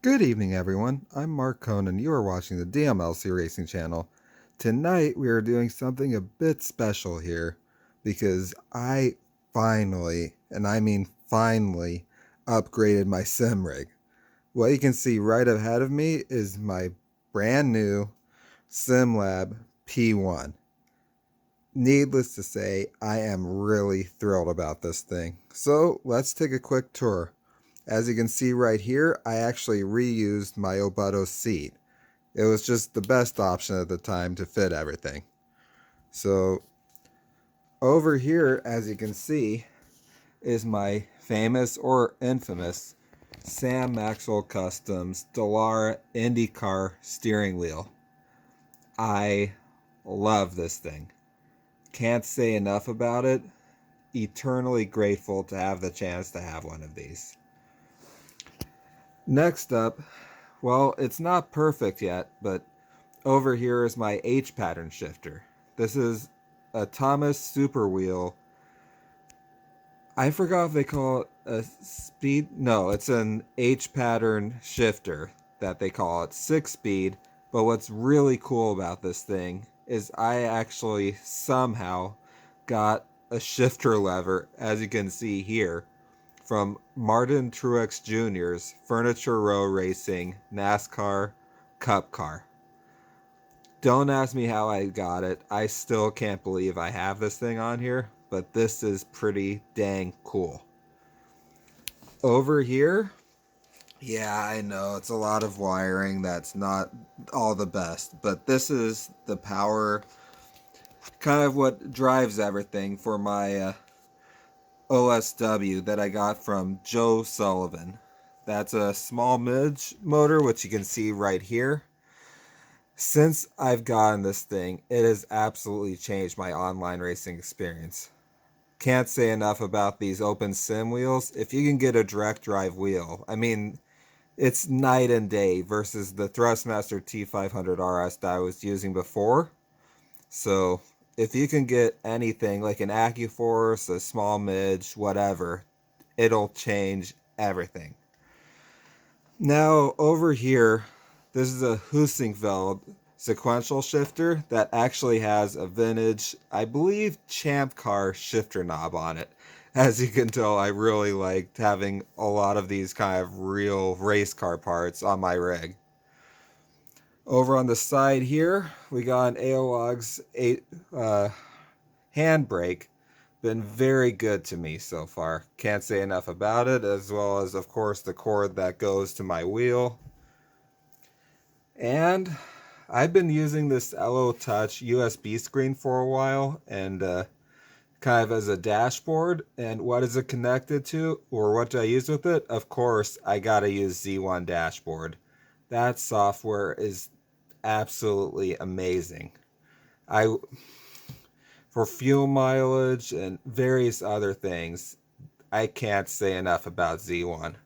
Good evening, everyone. I'm Mark Cohn, and you are watching the NLR Sim Racing channel. Tonight, we are doing something a bit special here because I finally, and I mean finally, upgraded my sim rig. What you can see right ahead of me is my brand new SimLab P1. Needless to say, I am really thrilled about this thing. So let's take a quick tour. As you can see right here, I actually reused my Obutto seat. It was just the best option at the time to fit everything. So over here, as you can see, is my famous or infamous Sam Maxwell Customs Dallara IndyCar steering wheel. I love this thing. Can't say enough about it. Eternally grateful to have the chance to have one of these. Next up, well, it's not perfect yet, but over here is my H pattern shifter. This is a Thomas Super Wheel. I forgot if they call it a speed. No, it's an H pattern shifter that they call it 6-speed. But what's really cool about this thing is I actually somehow got a shifter lever, as you can see here, from Martin Truex Jr.'s Furniture Row Racing NASCAR Cup car. Don't ask me how I got it. I still can't believe I have this thing on here, but this is pretty dang cool. Over here, yeah, I know it's a lot of wiring that's not all the best, but this is the power, kind of what drives everything for my OSW that I got from Joe Sullivan. That's a small midge motor, which you can see right here. Since I've gotten this thing, it has absolutely changed my online racing experience. Can't say enough about these open sim wheels. If you can get a direct drive wheel, I mean, it's night and day versus the Thrustmaster T500 RS that I was using before. So if you can get anything like an AccuForce, a small midge, whatever, it'll change everything. Now over here, this is a Husingfeld sequential shifter that actually has a vintage, I believe, Champ Car shifter knob on it. As you can tell, I really liked having a lot of these kind of real race car parts on my rig. Over on the side here, we got an Aolog's handbrake. Been very good to me so far. Can't say enough about it, as well as, of course, the cord that goes to my wheel. And I've been using this LO Touch USB screen for a while, and kind of as a dashboard. And what is it connected to, or what do I use with it? Of course, I gotta use Z1 Dashboard. That software is absolutely amazing. For fuel mileage and various other things, I can't say enough about Z1.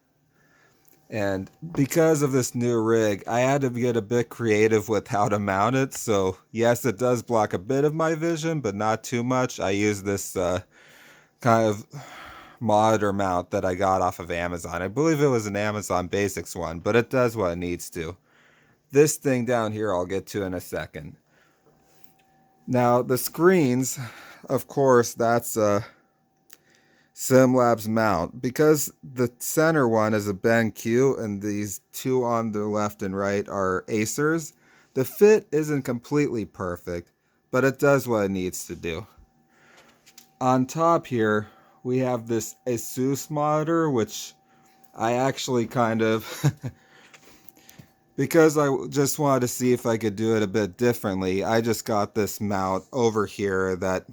And because of this new rig, I had to get a bit creative with how to mount it. So yes, it does block a bit of my vision, but not too much. I use this kind of monitor mount that I got off of Amazon. I believe it was an Amazon Basics one, but it does what it needs to. This thing down here I'll get to in a second. Now the screens, of course, that's SimLab's mount. Because the center one is a BenQ and these two on the left and right are Acers, the fit isn't completely perfect, but it does what it needs to do. On top here, we have this Asus monitor, which I actually kind of, because I just wanted to see if I could do it a bit differently, I just got this mount over here that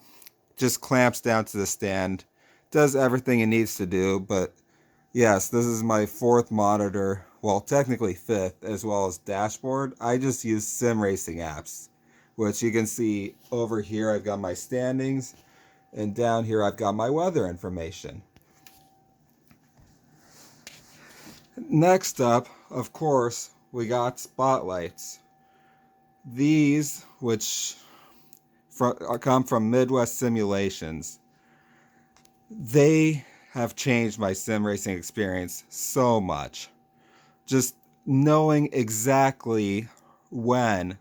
just clamps down to the stand. Does everything it needs to do, but yes, this is my fourth monitor, well, technically fifth, as well as dashboard. I just use sim racing apps, which you can see over here. I've got my standings, and down here I've got my weather information. Next up, of course, we got spotlights. These, which come from Midwest Simulations, they have changed my sim racing experience so much. Just knowing exactly when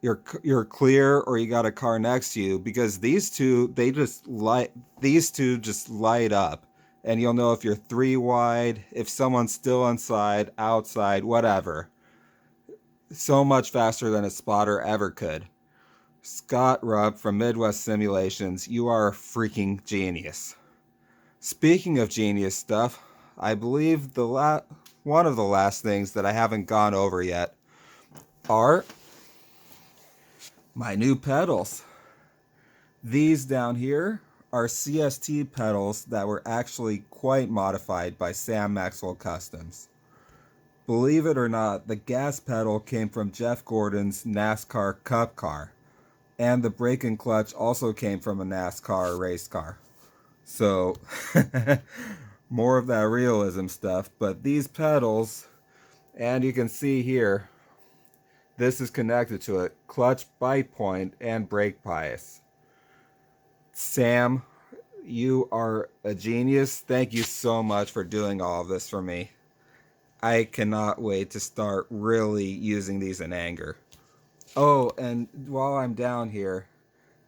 you're clear or you got a car next to you, because these two just light up, and you'll know if you're 3 wide, if someone's still inside, outside, whatever, so much faster than a spotter ever could. Scott Rupp from Midwest Simulations, you are a freaking genius. Speaking of genius stuff, I believe one of the last things that I haven't gone over yet are my new pedals. These down here are CST pedals that were actually quite modified by Sam Maxwell Customs. Believe it or not, the gas pedal came from Jeff Gordon's NASCAR Cup car, and the brake and clutch also came from a NASCAR race car. So, more of that realism stuff, but these pedals, and you can see here, this is connected to it, clutch bite point and brake bias. Sam, you are a genius. Thank you so much for doing all of this for me. I cannot wait to start really using these in anger. Oh, and while I'm down here,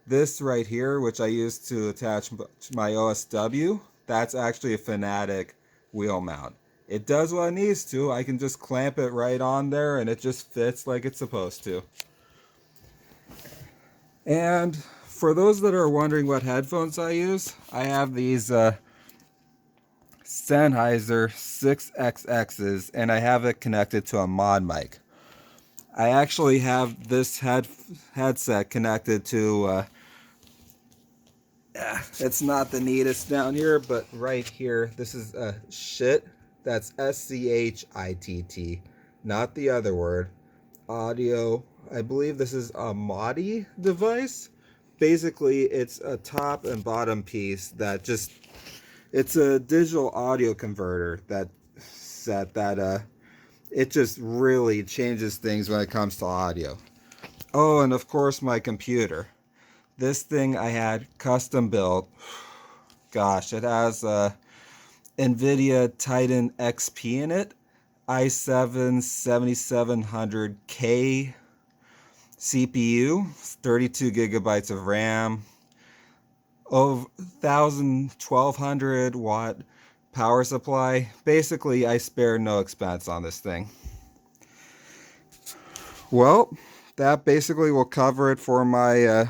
this right here, which I used to attach my OSW, that's actually a Fanatic wheel mount. It does what it needs to. I can just clamp it right on there and it just fits like it's supposed to. And for those that are wondering what headphones I use, I have these Sennheiser 6XXs, and I have it connected to a mod mic. I actually have this headset connected to it's not the neatest down here, but right here, this is a shit. That's SCHITT, not the other word. Audio. I believe this is a MODI device. Basically, it's a top and bottom piece that just, it's a digital audio converter it just really changes things when it comes to audio. Oh, and of course my computer. This thing I had custom built. Gosh, it has a NVIDIA Titan XP in it, i7 7700K CPU, 32 gigabytes of RAM, 1200 watt power supply. Basically, I spare no expense on this thing. Well, that basically will cover it for my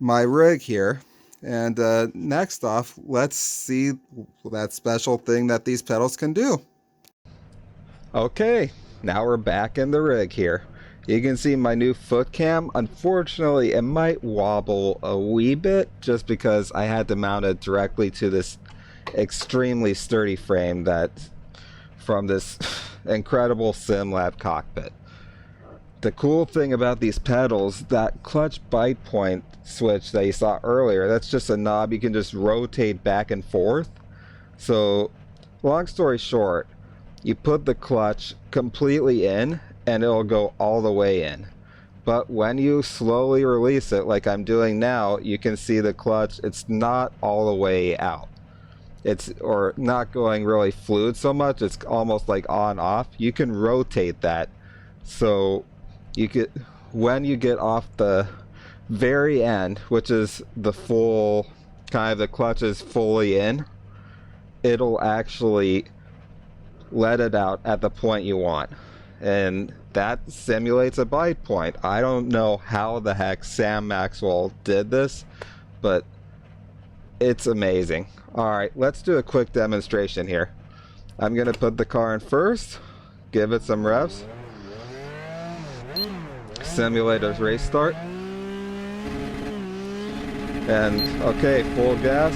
my rig here. And next off, let's see that special thing that these pedals can do. Okay, now we're back in the rig here. You can see my new foot cam. Unfortunately, it might wobble a wee bit just because I had to mount it directly to this extremely sturdy frame that's from this incredible SimLab cockpit. The cool thing about these pedals, that clutch bite point switch that you saw earlier, that's just a knob you can just rotate back and forth. So, long story short, you put the clutch completely in and it'll go all the way in. But when you slowly release it, like I'm doing now, you can see the clutch, it's not all the way out. Or not going really fluid so much, it's almost like on off. You can rotate that. So when you get off the very end, which is the full, kind of the clutch is fully in, it'll actually let it out at the point you want. And that simulates a bite point. I don't know how the heck Sam Maxwell did this, but it's amazing. Alright, let's do a quick demonstration here. I'm going to put the car in first, give it some revs, simulate a race start, and okay, full gas,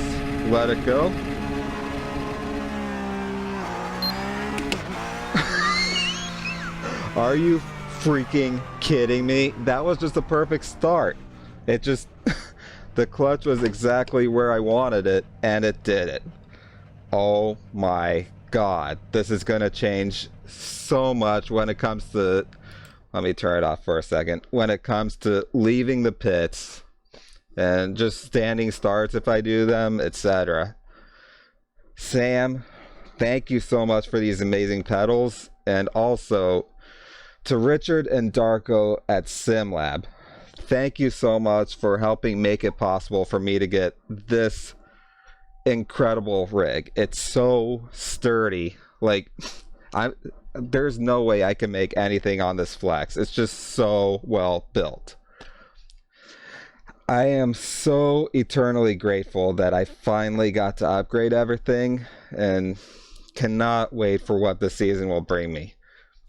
let it go. Are you freaking kidding me? That was just a perfect start. It just, the clutch was exactly where I wanted it, and it did it. Oh my God, this is gonna change so much when it comes to, let me turn it off for a second, when it comes to leaving the pits and just standing starts if I do them, etc. Sam, thank you so much for these amazing pedals. and also to Richard and Darko at SimLab. Thank you so much for helping make it possible for me to get this incredible rig. It's so sturdy. Like, there's no way I can make anything on this Flex. It's just so well built. I am so eternally grateful that I finally got to upgrade everything and cannot wait for what the season will bring me.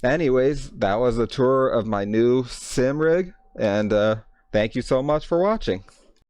Anyways, that was a tour of my new sim rig, and thank you so much for watching.